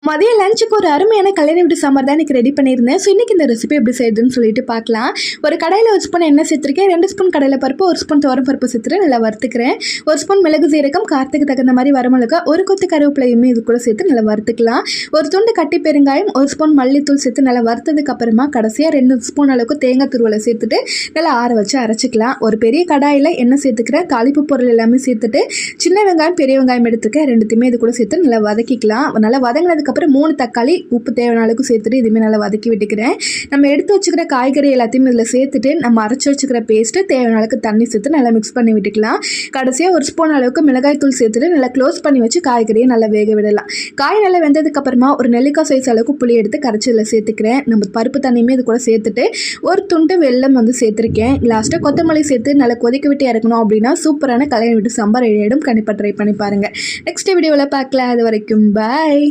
மதியம் லஞ்சுக்கு ஒரு அருமையான கல்யாண வீட்டு சாம்பார் தான் எனக்கு ரெடி பண்ணியிருந்தேன். ஸோ இன்றைக்கி இந்த ரெசிபி எப்படி செய்யுதுன்னு சொல்லிட்டு பார்க்கலாம். ஒரு கடையில் ஒரு ஸ்பூன் எண்ணெய் சேர்த்துருக்கேன். 2 ஸ்பூன் கடலை பருப்பு, 1 ஸ்பூன் துவரம் பருப்பு சேர்த்துட்டு நல்லா வறுத்துக்கிறேன். 1 ஸ்பூன் மிளகு சீரகம், காரத்துக்கு தகுந்த மாதிரி வரமிளகா, ஒரு கொத்து கருவேப்பிலையுமே இது கூட சேர்த்து நல்லா வறுத்துக்கலாம். ஒரு துண்டு கட்டி பெருங்காயம், 1 ஸ்பூன் மல்லித்தூள் சேர்த்து நல்லா வறுத்ததுக்கு அப்புறமா கடைசியாக 2 ஸ்பூன் அளவுக்கு தேங்காய் துருவலை சேர்த்துட்டு நல்லா ஆற வச்சு அரைச்சிக்கலாம். ஒரு பெரிய கடாயில் எண்ணெய் சேர்த்துக்கிறேன். தாளிப்பு பொருள் எல்லாமே சேர்த்துட்டு சின்ன வெங்காயம் பெரிய வெங்காயம் எடுத்துக்க ரெண்டுத்தையுமே இது கூட சேர்த்து நல்லா வதக்கிக்கலாம். நல்லா வதங்கினதுக்கு அப்புறம் 3 தக்காளி, உப்பு தேவையான அளவுக்கு சேர்த்துட்டு இதுவுமே நல்லா வதக்கி விட்டுக்கிறேன். நம்ம எடுத்து வச்சுக்கிற காய்கறி எல்லாத்தையும் இதில் சேர்த்துட்டு நம்ம அரைச்சி வச்சுக்கிற பேஸ்ட்டு தேவையான அளவுக்கு தண்ணி சேர்த்து நல்லா மிக்ஸ் பண்ணி விட்டுக்கலாம். கடைசியாக 1 ஸ்பூன் அளவுக்கு மிளகாய் தூள் சேர்த்துட்டு நல்லா க்ளோஸ் பண்ணி வச்சு காய்கறியை நல்லா வேக விடலாம். காய் நல்லா வெந்ததுக்கு அப்புறமா ஒரு நெல்லிக்காய் சைஸ் அளவுக்கு புளி எடுத்து கரைச்சி இதில் சேர்த்துக்கிறேன். நம்ம பருப்பு தண்ணியுமே இது கூட சேர்த்துட்டு ஒரு துண்டு வெல்லம் சேர்த்துருக்கேன். லாஸ்ட்டாக கொத்தமல்லி சேர்த்து நல்லா கொதிக்க விட்டு இறக்கணும் அப்படின்னா சூப்பரான கல்யாண வீட்டு சாம்பார் ரெடி ஆகிடும். கண்டிப்பாக ட்ரை பண்ணி பாருங்கள். நெக்ஸ்ட் வீடியோவில் பார்க்கலாம். அது வரைக்கும் பாய்.